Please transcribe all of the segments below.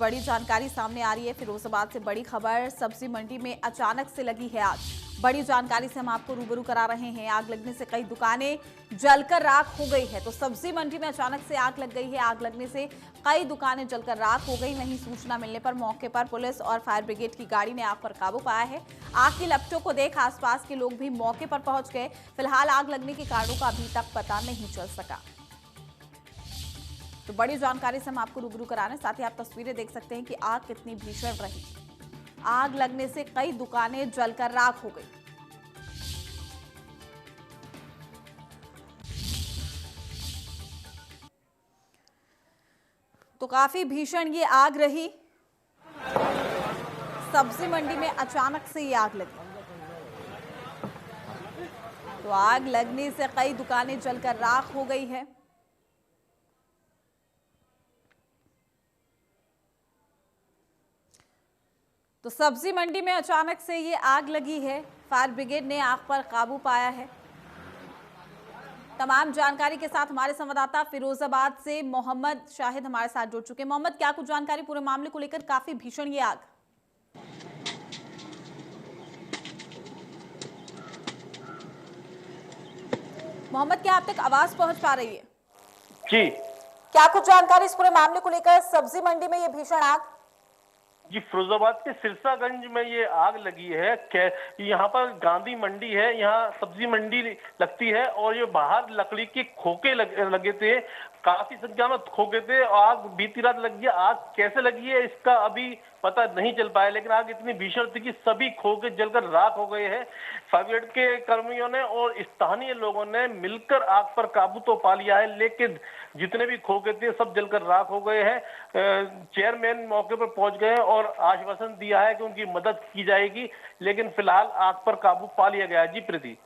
बड़ी जानकारी सामने आ रही है फिरोजाबाद से। बड़ी खबर, सब्जी मंडी में अचानक से लगी है आग। बड़ी जानकारी से हम आपको रूबरू करा रहे हैं। आग लगने से कई दुकानें जलकर राख हो गई है। तो सब्जी मंडी में अचानक से आग लग गई है। आग लगने से कई दुकानें जलकर राख हो गई। वहीं सूचना मिलने पर मौके पर पुलिस और फायर ब्रिगेड की गाड़ी ने आग पर काबू पाया है। आग की लपटों को देख आसपास के लोग भी मौके पर पहुंच गए। फिलहाल आग लगने के कारणों का अभी तक पता नहीं चल सका। तो बड़ी जानकारी से हम आपको रूबरू करा रहे हैं। साथ ही आप तस्वीरें देख सकते हैं कि आग कितनी भीषण रही। आग लगने से कई दुकानें जलकर राख हो गई। तो काफी भीषण ये आग रही। सब्जी मंडी में अचानक से ये आग लगी। तो आग लगने से कई दुकानें जलकर राख हो गई है। तो सब्जी मंडी में अचानक से ये आग लगी है। फायर ब्रिगेड ने आग पर काबू पाया है। तमाम जानकारी के साथ हमारे संवाददाता फिरोजाबाद से मोहम्मद शाहिद हमारे साथ जुड़ चुके हैं। मोहम्मद, क्या कुछ जानकारी पूरे मामले को लेकर? काफी भीषण ये आग। मोहम्मद, क्या आप तक आवाज पहुंच पा रही है? जी, क्या कुछ जानकारी इस पूरे मामले को लेकर? सब्जी मंडी में ये भीषण आग। जी, फिरोजाबाद के सिरसागंज में ये आग लगी है। यहाँ पर गांधी मंडी है, यहाँ सब्जी मंडी लगती है और ये बाहर लकड़ी के खोखे लगे थे। काफी संख्या में खोखे थे। आग बीती रात लगी है। आग कैसे लगी है इसका अभी पता नहीं चल पाया, लेकिन आग इतनी भीषण थी कि सभी खोखे जलकर राख हो गए हैं। फायर ब्रिगेड के कर्मियों ने और स्थानीय लोगों ने मिलकर आग पर काबू तो पा लिया है, लेकिन जितने भी खोखे थे सब जलकर राख हो गए हैं। चेयरमैन मौके पर पहुंच गए और आश्वासन दिया है कि उनकी मदद की जाएगी, लेकिन फिलहाल आग पर काबू पा लिया गया है। जी प्रीति,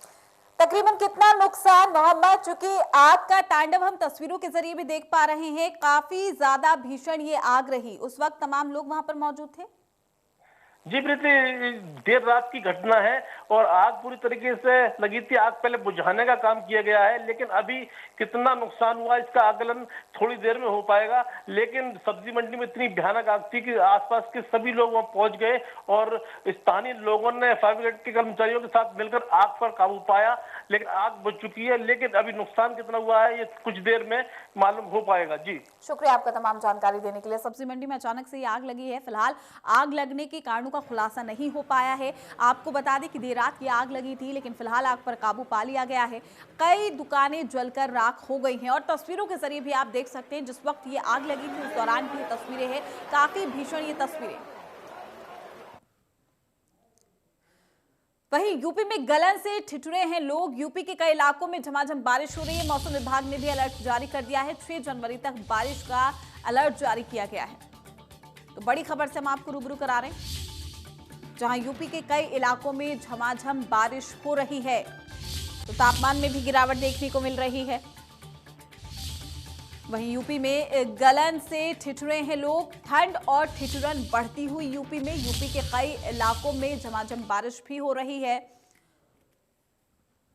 तकरीबन कितना नुकसान मोहम्मद? चूंकि आग का तांडव हम तस्वीरों के जरिए भी देख पा रहे हैं, काफी ज्यादा भीषण ये आग रही। उस वक्त तमाम लोग वहां पर मौजूद थे? जी प्रीति, देर रात की घटना है और आग पूरी तरीके से लगी थी। आग पहले बुझाने का काम किया गया है, लेकिन अभी कितना नुकसान हुआ इसका आकलन थोड़ी देर में हो पाएगा। लेकिन सब्जी मंडी में इतनी भयानक आग थी कि आसपास के सभी लोग वहां पहुंच गए और स्थानीय लोगों ने फायर ब्रिगेड के कर्मचारियों के साथ मिलकर आग पर काबू पाया। लेकिन आग बुझ चुकी है, लेकिन अभी नुकसान कितना हुआ है ये कुछ देर में मालूम हो पाएगा। जी, शुक्रिया आपका तमाम जानकारी देने के लिए। सब्जी मंडी में अचानक से ये आग लगी है। फिलहाल आग लगने के कारणों का खुलासा नहीं हो पाया है। आपको बता दें कि देर रात ये आग लगी थी, लेकिन फिलहाल आग पर काबू पा लिया गया है। कई दुकानें जलकर राख हो गई हैं और तस्वीरों के जरिए भी आप देख सकते हैं जिस वक्त ये आग लगी थी उस दौरान की तस्वीरें हैं। काफी भीषण ये तस्वीरें। वहीं यूपी में गलन से ठिठुरे हैं लोग। यूपी के कई इलाकों में झमाझम बारिश हो रही है। मौसम विभाग ने भी अलर्ट जारी कर दिया है। 6 जनवरी तक बारिश का अलर्ट जारी किया गया है। तो बड़ी खबर से हम आपको रूबरू करा रहे हैं, जहां यूपी के कई इलाकों में झमाझम बारिश हो रही है। तो तापमान में भी गिरावट देखने को मिल रही है। वहीं यूपी में गलन से ठिठुरे हैं लोग। ठंड और ठिठुरन बढ़ती हुई यूपी में। यूपी के कई इलाकों में झमाझम बारिश भी हो रही है।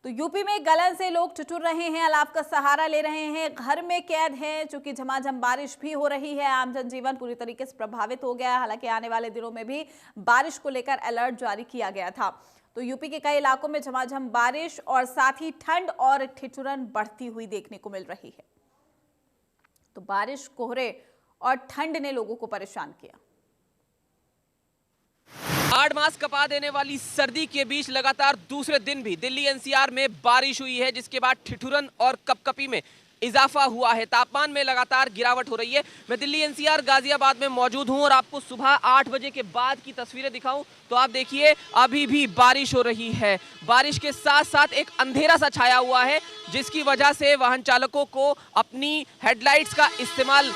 तो यूपी में गलन से लोग ठिठुर रहे हैं, अलाव का सहारा ले रहे हैं, घर में कैद हैं, चूंकि झमाझम बारिश भी हो रही है। आम जनजीवन पूरी तरीके से प्रभावित हो गया है। हालांकि आने वाले दिनों में भी बारिश को लेकर अलर्ट जारी किया गया था। तो यूपी के कई इलाकों में झमाझम बारिश और साथ ही ठंड और ठिठुरन बढ़ती हुई देखने को मिल रही है। तो बारिश, कोहरे और ठंड ने लोगों को परेशान किया। 8 मास कपा देने वाली सर्दी के बीच लगातार दूसरे दिन भी दिल्ली एनसीआर में बारिश हुई है, जिसके बाद ठिठुरन और कपकपी में इजाफा हुआ है। तापमान में लगातार गिरावट हो रही है। मैं दिल्ली एनसीआर गाजियाबाद में मौजूद हूं और आपको सुबह 8 बजे के बाद की तस्वीरें दिखाऊं तो आप देखिए अभी भी बारिश हो रही है। बारिश के साथ साथ एक अंधेरा सा छाया हुआ है, जिसकी वजह से वाहन चालकों को अपनी हेडलाइट्स का इस्तेमाल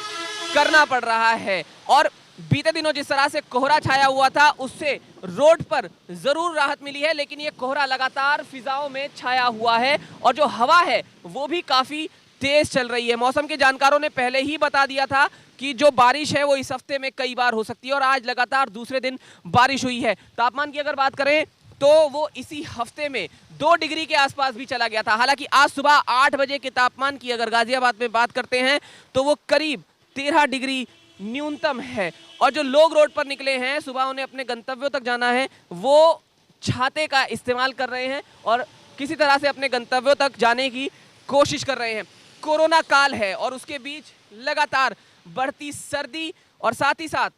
करना पड़ रहा है। और बीते दिनों जिस तरह से कोहरा छाया हुआ था उससे रोड पर जरूर राहत मिली है, लेकिन ये कोहरा लगातार फिजाओं में छाया हुआ है और जो हवा है वो भी काफी तेज चल रही है। मौसम के जानकारों ने पहले ही बता दिया था कि जो बारिश है वो इस हफ्ते में कई बार हो सकती है और आज लगातार दूसरे दिन बारिश हुई है। तापमान की अगर बात करें तो वो इसी हफ्ते में 2 डिग्री के आसपास भी चला गया था। हालांकि आज सुबह 8 बजे के तापमान की अगर गाजियाबाद में बात करते हैं तो वो करीब 13 डिग्री न्यूनतम है। और जो लोग रोड पर निकले हैं, सुबह उन्हें अपने गंतव्यों तक जाना है, वो छाते का इस्तेमाल कर रहे हैं और किसी तरह से अपने गंतव्यों तक जाने की कोशिश कर रहे हैं। कोरोना काल है और उसके बीच लगातार बढ़ती सर्दी और साथ ही साथ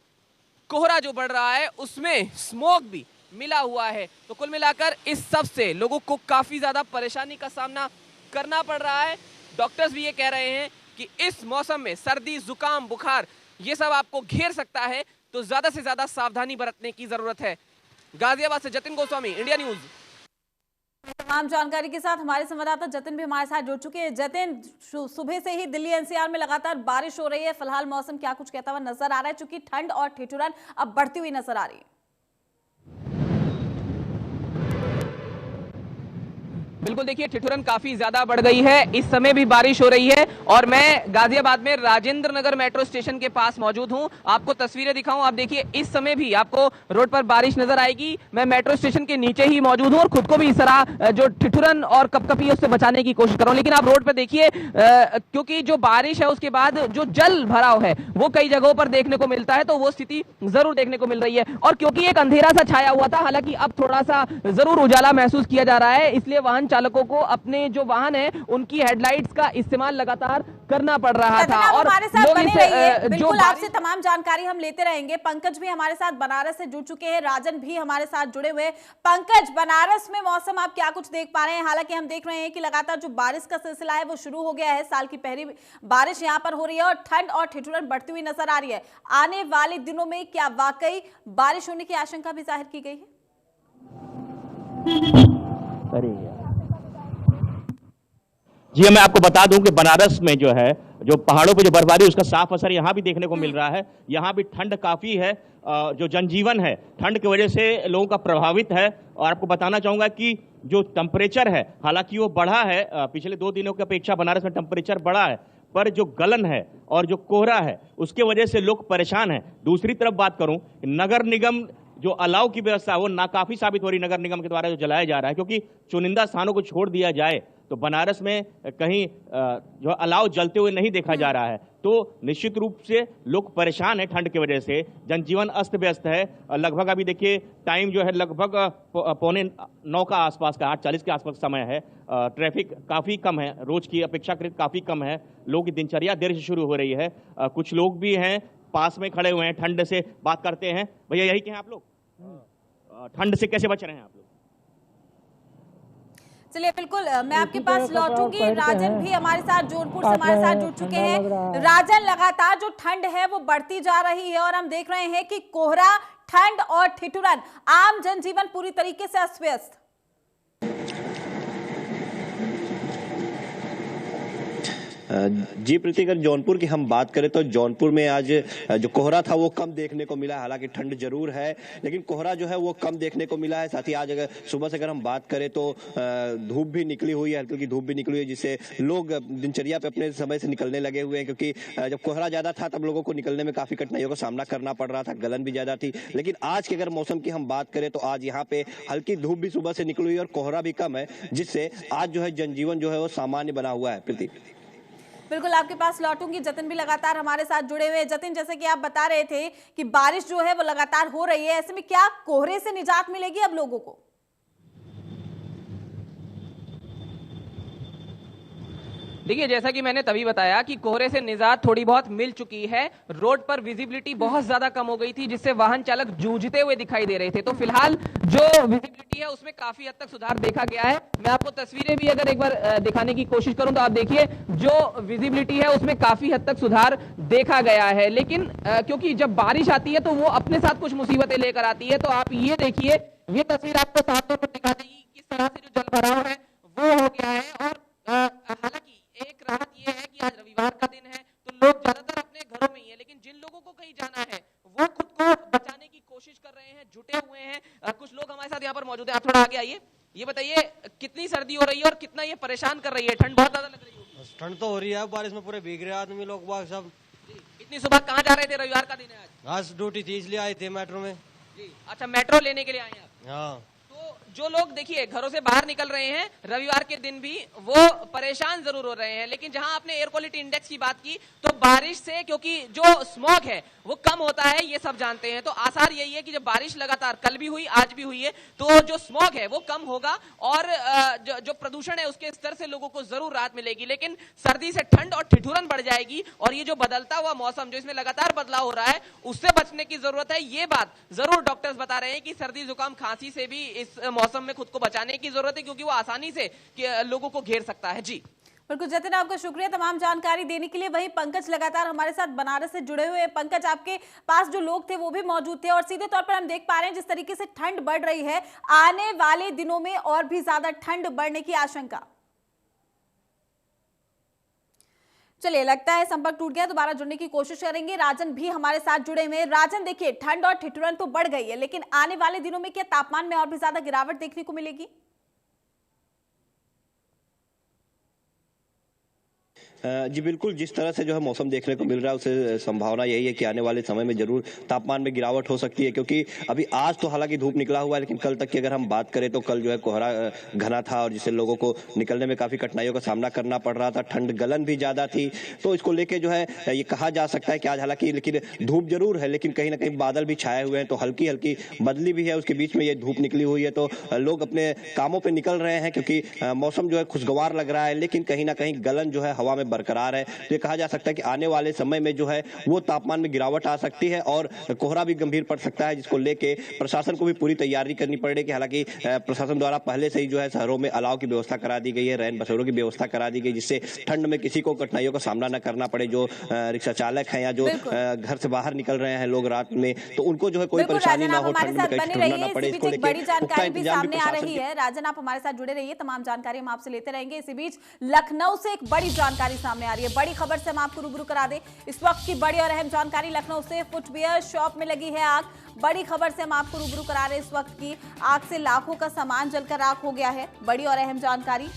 कोहरा जो बढ़ रहा है उसमें स्मोक भी मिला हुआ है। तो कुल मिलाकर इस सब से लोगों को काफ़ी ज़्यादा परेशानी का सामना करना पड़ रहा है। डॉक्टर्स भी ये कह रहे हैं कि इस मौसम में सर्दी, जुकाम, बुखार ये सब आपको घेर सकता है, तो ज़्यादा से ज़्यादा सावधानी बरतने की ज़रूरत है। गाजियाबाद से जतिन गोस्वामी, इंडिया न्यूज़। तमाम जानकारी के साथ हमारे संवाददाता जतिन भी हमारे साथ जुड़ चुके हैं। जतिन, सुबह से ही दिल्ली एनसीआर में लगातार बारिश हो रही है, फिलहाल मौसम क्या कुछ कहता हुआ नजर आ रहा है, चूंकि ठंड और ठिठुरन अब बढ़ती हुई नजर आ रही है। बिल्कुल, देखिए ठिठुरन काफी ज्यादा बढ़ गई है, इस समय भी बारिश हो रही है और मैं गाजियाबाद में राजेंद्र नगर मेट्रो स्टेशन के पास मौजूद हूं। आपको तस्वीरें दिखाऊं, आप देखिए इस समय भी आपको रोड पर बारिश नजर आएगी। मैं मेट्रो स्टेशन के नीचे ही मौजूद हूं और खुद को भी इस तरह जो ठिठुरन और कपकपी उससे बचाने की कोशिश कर रहा हूं। लेकिन आप रोड पर देखिए, क्योंकि जो बारिश है उसके बाद जो जल भराव है वो कई जगहों पर देखने को मिलता है, तो वो स्थिति जरूर देखने को मिल रही है। और क्योंकि एक अंधेरा सा छाया हुआ था, हालांकि अब थोड़ा सा जरूर उजाला महसूस किया जा रहा है, इसलिए वाहन चालकों को अपने जो वाहन है उनकी हेडलाइट्स का इस्तेमाल लगातार करना पड़ रहा था। और हमारे साथ बने रहिए, बिल्कुल जो आपसे तमाम जानकारी हम लेते रहेंगे। पंकज भी हमारे साथ बनारस से जुड़ चुके हैं, राजन भी हमारे साथ जुड़े हुए। पंकज, बनारस में मौसम आप क्या कुछ देख पा रहे हैं? हालांकि हम देख रहे हैं कि लगातार जो बारिश का सिलसिला है वो शुरू हो गया है, साल की पहली बारिश यहाँ पर हो रही है और ठंड और ठिठुरन बढ़ती हुई नजर आ रही है। आने वाले दिनों में क्या वाकई बारिश होने की आशंका भी जाहिर की गई है? जी, मैं आपको बता दूं कि बनारस में जो है, जो पहाड़ों पे जो बर्फबारी, उसका साफ असर यहाँ भी देखने को मिल रहा है। यहाँ भी ठंड काफ़ी है, जो जनजीवन है ठंड की वजह से लोगों का प्रभावित है। और आपको बताना चाहूँगा कि जो टेम्परेचर है, हालांकि वो बढ़ा है, पिछले 2 दिनों की अपेक्षा बनारस में टेम्परेचर बढ़ा है, पर जो गलन है और जो कोहरा है उसके वजह से लोग परेशान हैं। दूसरी तरफ बात करूँ, नगर निगम जो अलाव की व्यवस्था है वो नाकाफी साबित हो रही नगर निगम के द्वारा जो जलाया जा रहा है, क्योंकि चुनिंदा स्थानों को छोड़ दिया जाए तो बनारस में कहीं जो अलाव जलते हुए नहीं देखा जा रहा है। तो निश्चित रूप से लोग परेशान हैं ठंड की वजह से, जनजीवन अस्त व्यस्त है। लगभग अभी देखिए टाइम जो है लगभग 8:45 का आसपास का, 8:40 के आसपास समय है। ट्रैफिक काफ़ी कम है, रोज की अपेक्षाकृत काफ़ी कम है। लोगों की दिनचर्या देर से शुरू हो रही है। कुछ लोग भी हैं पास में खड़े हुए हैं, ठंड से बात करते हैं। भैया यही कि हैं आप लोग, ठंड से कैसे बच रहे हैं आप लोग? चलिए बिल्कुल, मैं आपके पास लौटूंगी। राजन भी हमारे साथ जौनपुर से हमारे साथ जुड़ चुके हैं। राजन, लगातार जो ठंड है वो बढ़ती जा रही है और हम देख रहे हैं कि कोहरा, ठंड और ठिठुरन, आम जनजीवन पूरी तरीके से अस्त व्यस्त। जी प्रीति, अगर जौनपुर की हम बात करें तो जौनपुर में आज जो कोहरा था वो कम देखने को मिला। हालांकि ठंड जरूर है लेकिन कोहरा जो है वो कम देखने को मिला है। साथ ही आज अगर सुबह से अगर हम बात करें तो धूप भी निकली हुई है, हल्की हल्की धूप भी निकली हुई है, जिससे लोग दिनचर्या पे अपने समय से निकलने लगे हुए हैं। क्योंकि जब कोहरा ज्यादा था तब लोगों को निकलने में काफी कठिनाइयों का सामना करना पड़ रहा था, गलन भी ज्यादा थी। लेकिन आज के अगर मौसम की हम बात करें तो आज यहाँ पे हल्की धूप भी सुबह से निकली हुई है और कोहरा भी कम है, जिससे आज जो है जनजीवन जो है वो सामान्य बना हुआ है। प्रीति, बिल्कुल आपके पास लौटूंगी। जतिन भी लगातार हमारे साथ जुड़े हुए हैं। जतिन, जैसे कि आप बता रहे थे कि बारिश जो है वो लगातार हो रही है, ऐसे में क्या कोहरे से निजात मिलेगी अब लोगों को? देखिए, जैसा कि मैंने तभी बताया कि कोहरे से निजात थोड़ी बहुत मिल चुकी है। रोड पर विजिबिलिटी बहुत ज्यादा कम हो गई थी, जिससे वाहन चालक जूझते हुए दिखाई दे रहे थे। तो फिलहाल जो विजिबिलिटी है उसमें काफी हद तक सुधार देखा गया है। मैं आपको तस्वीरें भी अगर एक बार दिखाने की कोशिश करूं तो आप देखिए जो विजिबिलिटी है उसमें काफी हद तक सुधार देखा गया है। लेकिन क्योंकि जब बारिश आती है तो वो अपने साथ कुछ मुसीबतें लेकर आती है। तो आप ये देखिए, ये तस्वीर आपको सामने पर दिखा देगी किस तरह से जो जल भराव है वो हो गया है। और हालांकि एक राहत ये है कि आज रविवार का दिन है तो लोग ज्यादातर अपने घरों में ही है, लेकिन जिन लोगों को कहीं जाना है वो खुद को बचाने की कोशिश कर रहे हैं, जुटे हुए हैं। कुछ लोग हमारे साथ यहाँ पर मौजूद हैं। आप थोड़ा आगे आइए, ये बताइए कितनी सर्दी हो रही है और कितना ये परेशान कर रही है? ठंड बहुत ज्यादा लग रही होगी। ठंड तो हो रही है, बारिश में पूरे भीग रहे आदमी लोग बाग सब। इतनी सुबह कहाँ जा रहे थे? रविवार का दिन है आज। आज ड्यूटी थी इसलिए आए थे मेट्रो में। जी, अच्छा, मेट्रो लेने के लिए आए हैं आप? हाँ। तो जो लोग देखिए घरों से बाहर निकल रहे हैं रविवार के दिन भी, वो परेशान जरूर हो रहे हैं। लेकिन जहां आपने एयर क्वालिटी इंडेक्स की बात की, तो बारिश से, क्योंकि जो स्मॉग है वो कम होता है, ये सब जानते हैं, तो आसार यही है कि जब बारिश लगातार कल भी हुई, आज भी हुई है, तो जो स्मॉग है वो कम होगा और जो प्रदूषण है उसके स्तर से लोगों को जरूर राहत मिलेगी। लेकिन सर्दी से ठंड और ठिठुरन बढ़ जाएगी और ये जो बदलता हुआ मौसम, जो इसमें लगातार बदलाव हो रहा है, उससे बचने की जरूरत है। ये बात जरूर डॉक्टर्स बता रहे हैं कि सर्दी जुकाम खांसी से भी इस मौसम में खुद को बचाने की जरूरत है, क्योंकि वो आसानी से लोगों को घेर सकता है। जी बिल्कुल जतिन, आपका शुक्रिया तमाम जानकारी देने के लिए। वहीं पंकज लगातार हमारे साथ बनारस से जुड़े हुए हैं। पंकज, आपके पास जो लोग थे वो भी मौजूद थे और सीधे तौर पर हम देख पा रहे हैं जिस तरीके से ठंड बढ़ रही है, आने वाले दिनों में और भी ज्यादा ठंड बढ़ने की आशंका। चलिए, लगता है संपर्क टूट गया, दोबारा जुड़ने की कोशिश करेंगे। राजन भी हमारे साथ जुड़े हुए हैं। राजन, देखिए ठंड और ठिठुरन तो बढ़ गई है, लेकिन आने वाले दिनों में क्या तापमान में और भी ज्यादा गिरावट देखने को मिलेगी? जी बिल्कुल, जिस तरह से जो है मौसम देखने को मिल रहा है उसे संभावना यही है कि आने वाले समय में जरूर तापमान में गिरावट हो सकती है, क्योंकि अभी आज तो हालांकि धूप निकला हुआ है, लेकिन कल तक की अगर हम बात करें तो कल जो है कोहरा घना था और जिससे लोगों को निकलने में काफी कठिनाइयों का सामना करना पड़ रहा था। ठंड गलन भी ज्यादा थी, तो इसको लेके जो है ये कहा जा सकता है कि आज हालांकि लेकिन धूप जरूर है, लेकिन कहीं ना कहीं बादल भी छाए हुए हैं, तो हल्की हल्की बदली भी है, उसके बीच में ये धूप निकली हुई है, तो लोग अपने कामों पर निकल रहे हैं, क्योंकि मौसम जो है खुशगवार लग रहा है, लेकिन कहीं ना कहीं गलन जो है हवा में बरकरार है। तो कहा जा सकता है कि आने वाले समय में जो है वो तापमान में गिरावट आ सकती है और कोहरा भी गंभीर पड़ सकता है, जिसको लेके प्रशासन को भी पूरी तैयारी करनी पड़ेगी। हालांकि प्रशासन द्वारा पहले से ही जो है शहरों में अलाव की व्यवस्था करा दी गई है, रैन बसेरों की व्यवस्था करा दी गई, जिससे ठंड में किसी को कठिनाइयों का सामना न करना पड़े। जो रिक्शा चालक है या जो घर से बाहर निकल रहे हैं लोग रात में, तो उनको जो है कोई परेशानी ना हो, ठंड में कहीं ठिठुरना ना पड़े। इसको बड़ी जानकारी भी सामने आ रही है। राजन, आप हमारे साथ जुड़े रहिए, तमाम जानकारी हम आपसे लेते रहेंगे। इसी बीच लखनऊ से एक बड़ी जानकारी सामने आ रही है, बड़ी खबर से हम आपको रूबरू करा दे। इस वक्त की बड़ी और अहम जानकारी लखनऊ से, फुटवियर शॉप में लगी है आग। बड़ी खबर से हम आपको रूबरू करा रहे हैं। इस वक्त की आग से लाखों का सामान जलकर राख हो गया है। बड़ी और अहम जानकारी,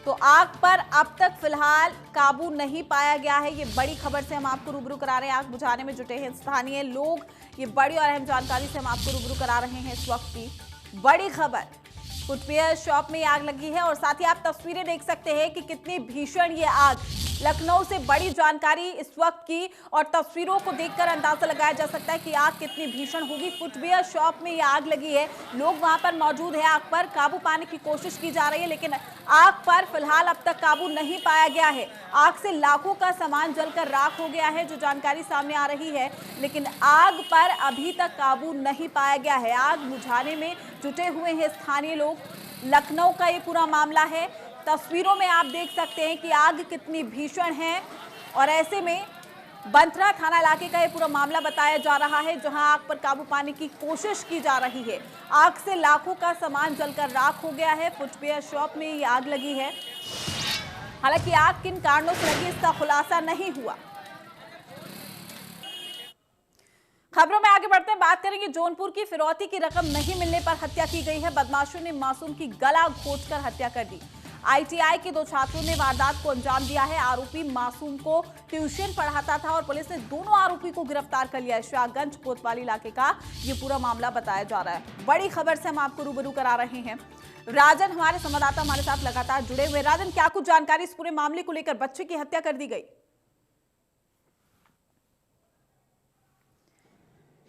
तो आग पर अब तक फिलहाल काबू नहीं पाया गया है। ये बड़ी खबर से हम आपको रूबरू करा रहे हैं। आग बुझाने में जुटे हैं स्थानीय लोग। ये बड़ी और अहम जानकारी से हम आपको रूबरू करा रहे हैं। इस वक्त की बड़ी खबर, फुटवियर शॉप में आग लगी है और साथ ही आप तस्वीरें देख सकते हैं कि कितनी भीषण ये आग। लखनऊ से बड़ी जानकारी इस वक्त की, और तस्वीरों को देखकर अंदाजा लगाया जा सकता है कि आग कितनी भीषण होगी। फुटवियर शॉप में ये आग लगी है, लोग वहां पर मौजूद है। आग पर काबू पाने की कोशिश की जा रही है, लेकिन आग पर फिलहाल अब तक काबू नहीं पाया गया है। आग से लाखों का सामान जलकर राख हो गया है, जो जानकारी सामने आ रही है, लेकिन आग पर अभी तक काबू नहीं पाया गया है। आग बुझाने में जुटे हुए हैं स्थानीय लोग। लखनऊ का ये पूरा मामला है। तस्वीरों में आप देख सकते हैं कि आग कितनी भीषण है, और ऐसे में बंथरा थाना इलाके का ये पूरा मामला बताया जा रहा है, जहां आग पर काबू पाने की कोशिश की जा रही है। आग से लाखों का सामान जलकर राख हो गया है। फुटवियर शॉप में ये आग लगी है। हालांकि आग किन कारणों से लगी इसका खुलासा नहीं हुआ। खबरों में आगे बढ़ते हैं, बात करेंगे जौनपुर की। फिरौती की रकम नहीं मिलने पर हत्या की गई है। बदमाशों ने मासूम की गला घोंचकर हत्या कर दी। आईटीआई के 2 छात्रों ने वारदात को अंजाम दिया है। आरोपी मासूम को ट्यूशन पढ़ाता था और पुलिस ने दोनों आरोपी को गिरफ्तार कर लिया है। शाहगंज कोतवाली इलाके का ये पूरा मामला बताया जा रहा है। बड़ी खबर से हम आपको रूबरू करा रहे हैं। राजन, हमारे संवाददाता हमारे साथ लगातार जुड़े हुए। राजन, क्या कुछ जानकारी इस पूरे मामले को लेकर? बच्चे की हत्या कर दी गई,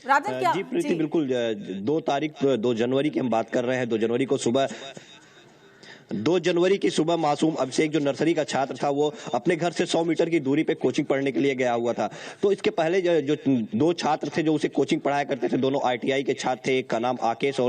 राजन क्या? जी प्रीति, बिल्कुल 2 जनवरी की हम बात कर रहे हैं। 2 जनवरी की सुबह मासूम अभिषेक, जो नर्सरी का छात्र था, वो अपने घर से 100 मीटर की दूरी पे कोचिंग पढ़ने के लिए गया हुआ था। तो इसके पहले जो 2 छात्र थे जो उसे कोचिंग पढ़ाया करते थे, दोनों आईटीआई के छात्र थे। एक का नाम आकाश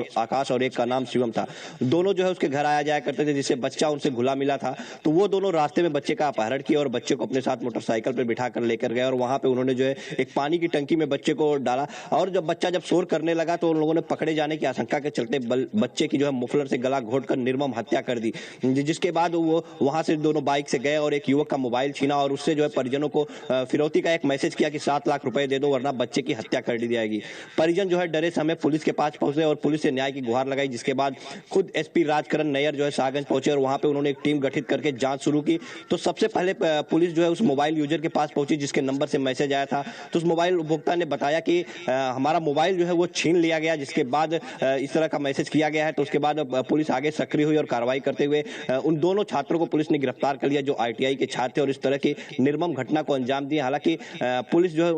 और एक का नाम शिवम था। दोनों जो है उसके घर आया जाया करते थे, जिससे बच्चा उनसे घुला मिला था। तो वो दोनों रास्ते में बच्चे का अपहरण किया और बच्चे को अपने साथ मोटरसाइकिल पर बिठा कर लेकर गए, और वहां पे उन्होंने जो है एक पानी की टंकी में बच्चे को डाला। और जब बच्चा शोर करने लगा तो उन लोगों ने पकड़े जाने की आशंका के चलते बच्चे की जो है मुफलर से गला घोंट कर निर्मम हत्या कर दी। जिसके बाद वो वहां से दोनों बाइक से गए और एक युवक का मोबाइल छीना और उससे जो है परिजनों को फिरौती का एक मैसेज किया कि 7 लाख रुपए दे दो वरना बच्चे की हत्या कर दी जाएगी। परिजन जो है डरे समय पुलिस के पास पहुंचे और पुलिस से न्याय की गुहार लगाई, जिसके बाद खुद एसपी राजकरण नैयर जो है शाहगंज पहुंचे और वहां पे उन्होंने एक टीम गठित करके जांच शुरू की। तो सबसे पहले पुलिस जो है उस मोबाइल यूजर के पास पहुंची जिसके नंबर से मैसेज आया था। तो उस मोबाइल उपभोक्ता ने बताया कि हमारा मोबाइल जो है वो छीन लिया गया, जिसके बाद इस तरह का मैसेज किया गया है। तो उसके बाद पुलिस आगे सक्रिय हुई और कार्रवाई करते हुए उन दोनों छात्रों को पुलिस ने गिरफ्तार कर लिया जो ITI के छात्र थे और इस तरह की निर्मम घटना को अंजाम दिया। हालांकि पुलिस जो है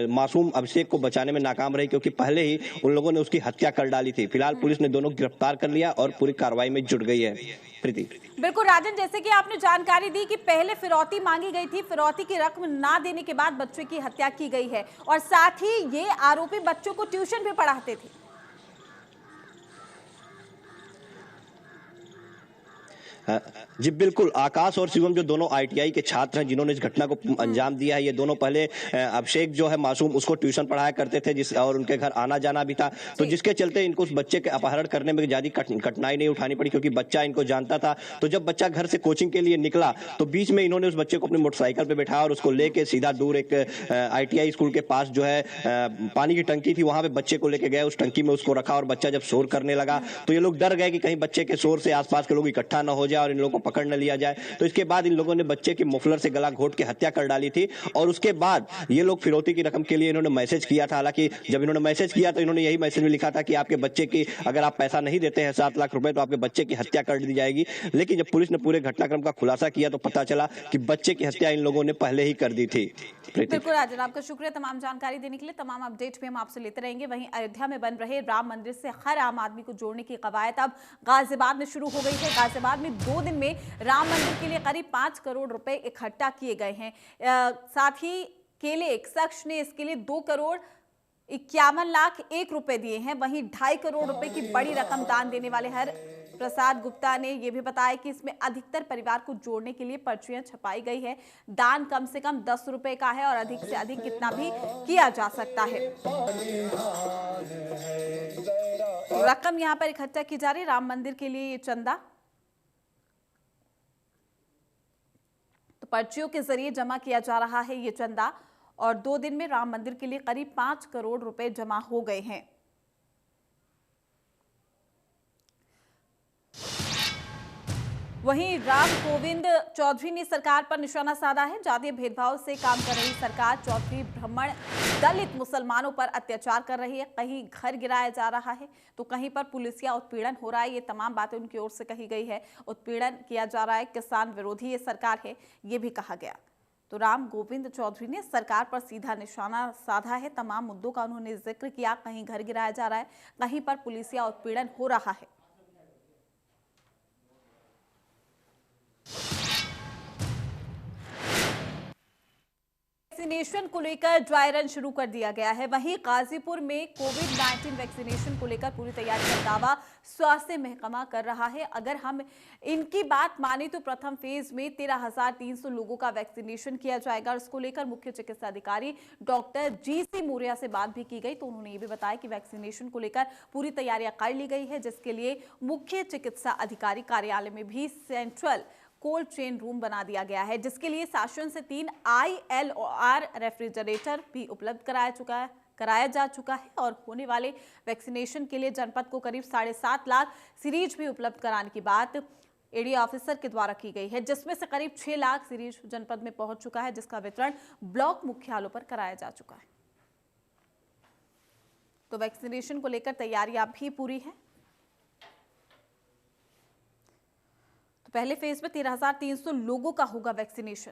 मासूम अभिषेक को बचाने में नाकाम रही क्योंकि पहले ही उन लोगों ने उसकी हत्या कर डाली थी। फिलहाल पुलिस ने दोनों गिरफ्तार कर लिया और पूरी कार्रवाई में जुट गई है। प्रीति, बिल्कुल राजन, जैसे कि आपने जानकारी दी कि पहले फिरौती मांगी गई थी, फिरौती की रकम ना देने के बाद बच्चे की हत्या की गई है और साथ ही ये आरोपी बच्चों को ट्यूशन भी पढ़ाते थे। जी बिल्कुल, आकाश और शिवम जो दोनों ITI के छात्र हैं जिन्होंने इस घटना को अंजाम दिया है, ये दोनों पहले अभिषेक जो है मासूम उसको ट्यूशन पढ़ाया करते थे और उनके घर आना जाना भी था। तो जिसके चलते इनको उस बच्चे के अपहरण करने में ज्यादा कठिनाई नहीं उठानी पड़ी क्योंकि बच्चा इनको जानता था। तो जब बच्चा घर से कोचिंग के लिए निकला तो बीच में इन्होंने उस बच्चे को अपनी मोटरसाइकिल पे बैठाया और उसको लेके सीधा दूर एक ITI स्कूल के पास जो है पानी की टंकी थी वहां पे बच्चे को लेके गए, उस टंकी में उसको रखा और बच्चा जब शोर करने लगा तो ये लोग डर गए कि कहीं बच्चे के शोर से आसपास के लोग इकट्ठा न हो जाए और इन लोगों को पकड़ न लिया जाए। तो इसके बाद इन लोगों ने बच्चे के मफलर से गला घोट के हत्या कर डाली थी और उसके बाद ये लोग फिरौती की रकम के लिए इन्होंने मैसेज किया था। हालांकि जब इन्होंने मैसेज किया तो इन्होंने यही मैसेज में लिखा था कि आपके बच्चे की अगर आप पैसा नहीं देते हैं 7 लाख रुपए तो आपके बच्चे की हत्या कर दी जाएगी। लेकिन जब पुलिस ने पूरे घटनाक्रम का खुलासा किया तो पता चला कि बच्चे की हत्या इन लोगों ने पहले ही कर दी थी। बिल्कुल राजन, आपका शुक्रिया तमाम जानकारी देने के लिए। तमाम अपडेट भी हम आपसे लेते रहेंगे। वहीं अयोध्या में बन रहे राम मंदिर से हर आम आदमी को जोड़ने की कवायद अब गाजियाबाद में शुरू हो गई है। गाजियाबाद में 2 दिन में राम मंदिर के लिए करीब 5 करोड़ रुपए इकट्ठा किए गए हैं। साथ ही केले एक शख्स ने इसके लिए 2,51,01,000 रुपए दिए हैं। वहीं 2.5 करोड़ रुपए की बड़ी रकम दान देने वाले हर प्रसाद गुप्ता ने यह भी बताया कि इसमें अधिकतर परिवार को जोड़ने के लिए पर्चियां छपाई गई है। दान कम से कम 10 रुपए का है और अधिक से अधिक कितना भी किया जा सकता है। रकम यहां पर इकट्ठा की जा रही है राम मंदिर के लिए। ये चंदा तो पर्चियों के जरिए जमा किया जा रहा है ये चंदा और 2 दिन में राम मंदिर के लिए करीब 5 करोड़ रुपए जमा हो गए हैं। वहीं राम गोविंद चौधरी ने सरकार पर निशाना साधा है। जातीय भेदभाव से काम कर रही सरकार चौधरी ब्राह्मण दलित मुसलमानों पर अत्याचार कर रही है। कहीं घर गिराया जा रहा है तो कहीं पर पुलिसिया उत्पीड़न हो रहा है। ये तमाम बातें उनकी ओर से कही गई है। उत्पीड़न किया जा रहा है, किसान विरोधी ये सरकार है, ये भी कहा गया। तो राम गोविंद चौधरी ने सरकार पर सीधा निशाना साधा है। तमाम मुद्दों का उन्होंने जिक्र किया। कहीं घर गिराया जा रहा है, कहीं पर पुलिसिया उत्पीड़न हो रहा है। वैक्सीनेशन को लेकर ड्राई रन शुरू कर दिया गया है। वहीं गाजीपुर में कोविड-19 वैक्सीनेशन को लेकर पूरी तैयारी का दावा स्वास्थ्य महकमा कर रहा है। अगर हम इनकी बात माने तो प्रथम फेज में 13,300 लोगों का वैक्सीनेशन किया जाएगा। इसको लेकर मुख्य चिकित्सा अधिकारी डॉक्टर GC मौर्य से बात भी की गई तो उन्होंने ये भी बताया कि वैक्सीनेशन को लेकर पूरी तैयारियां कर ली गई है, जिसके लिए मुख्य चिकित्सा अधिकारी कार्यालय में भी सेंट्रल कोल्ड चेन रूम बना दिया गया है, जिसके लिए शासन से 3 ILOR रेफ्रिजरेटर भी उपलब्ध कराया जा चुका है और होने वाले वैक्सीनेशन के लिए जनपद को करीब 7.5 लाख सीरीज भी उपलब्ध कराने की बात AD ऑफिसर के द्वारा की गई है, जिसमें से करीब 6 लाख सीरीज जनपद में पहुंच चुका है, जिसका वितरण ब्लॉक मुख्यालयों पर कराया जा चुका है। तो वैक्सीनेशन को लेकर तैयारियां भी पूरी है। तो पहले फेज में 13,300 लोगों का होगा वैक्सीनेशन।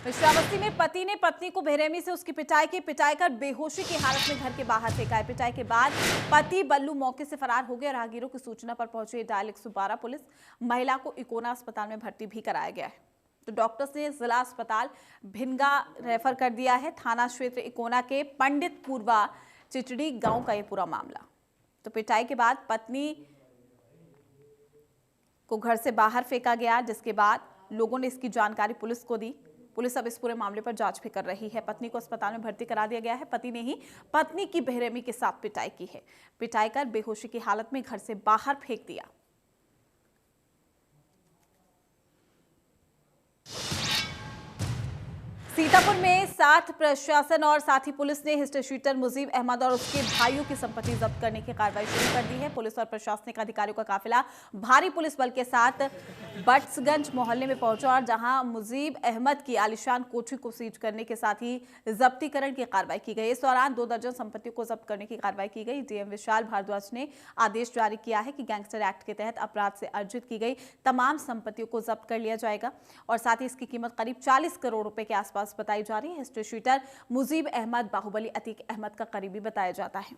श्रावस्ती में पति ने पत्नी को बेरहमी से उसकी पिटाई कर बेहोशी की हालत में घर के बाहर फेंका है। पिटाई के बाद पति बल्लू मौके से फरार हो गया। राहगीरों की सूचना पर पहुंची डायल 112 पुलिस महिला को इकोना अस्पताल में भर्ती भी कराया गया है। तो डॉक्टर्स ने जिला अस्पताल भिनगा रेफर कर दिया है। थाना क्षेत्र इकोना के पंडितपुरवा चिचड़ी गांव का यह पूरा मामला। तो पिटाई के बाद पत्नी को घर से बाहर फेंका गया, जिसके बाद लोगों ने इसकी जानकारी पुलिस को दी। पुलिस अब इस पूरे मामले पर जांच भी कर रही है। पत्नी को अस्पताल में भर्ती करा दिया गया है। पति ने ही पत्नी की बेरहमी के साथ पिटाई की है। पिटाई कर बेहोशी की हालत में घर से बाहर फेंक दिया। सीतापुर में साथ प्रशासन और साथ ही पुलिस ने हिस्ट्री शीटर मुजीब अहमद और उसके भाइयों की संपत्ति जब्त करने की कार्रवाई शुरू कर दी है। पुलिस और प्रशासनिक अधिकारियों का काफिला भारी पुलिस बल के साथ बट्सगंज मोहल्ले में पहुंचा और जहां मुजीब अहमद की आलिशान कोठी को सीज करने के साथ ही जब्तीकरण की कार्रवाई की गई। इस दौरान 2 दर्जन संपत्तियों को जब्त करने की कार्रवाई की गई। डीएम विशाल भारद्वाज ने आदेश जारी किया है कि गैंगस्टर एक्ट के तहत अपराध से अर्जित की गई तमाम संपत्तियों को जब्त कर लिया जाएगा और साथ ही इसकी कीमत करीब 40 करोड़ रुपए के आसपास बताई जा रही है। हिस्ट्री शीटर मुजीब अहमद बाहुबली अतीक अहमद का करीबी बताया जाता है।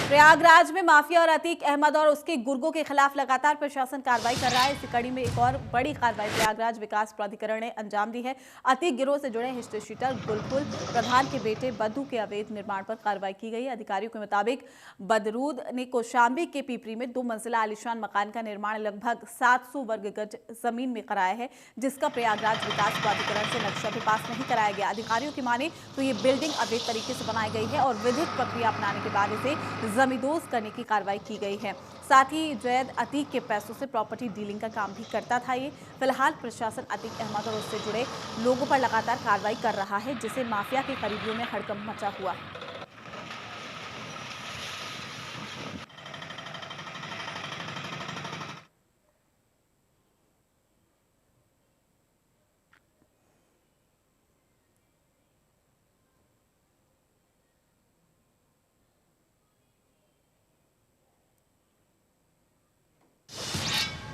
प्रयागराज में माफिया और अतीक अहमद और उसके गुर्गों के खिलाफ लगातार प्रशासन कार्रवाई कर रहा है। इसी कड़ी में एक और बड़ी कार्रवाई प्रयागराज विकास प्राधिकरण ने अंजाम दी है। अतीक गिरोह से जुड़े हिस्ट्री शीटर गुलफुल प्रधान के बेटे बद्दू के अवैध निर्माण पर कार्रवाई की गई। अधिकारियों के मुताबिक बदरूद ने कौशाम्बी के पीपरी में 2 मंजिला आलिशान मकान का निर्माण लगभग 700 वर्ग गज जमीन में कराया है, जिसका प्रयागराज विकास प्राधिकरण से नक्शा भी पास नहीं कराया गया। अधिकारियों की माने तो ये बिल्डिंग अवैध तरीके से बनाई गई है और विधिक प्रक्रिया अपनाने के बाद इसे जमींदोज करने की कार्रवाई की गई है। साथ ही जैद अतीक के पैसों से प्रॉपर्टी डीलिंग का काम भी करता था। ये फिलहाल प्रशासन अतीक अहमद और उससे जुड़े लोगों पर लगातार कार्रवाई कर रहा है, जिससे माफिया के करीबियों में हड़कंप मचा हुआ है।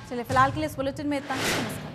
चलिए फिलहाल के लिए इस बुलेटिन में इतना ही। नमस्कार।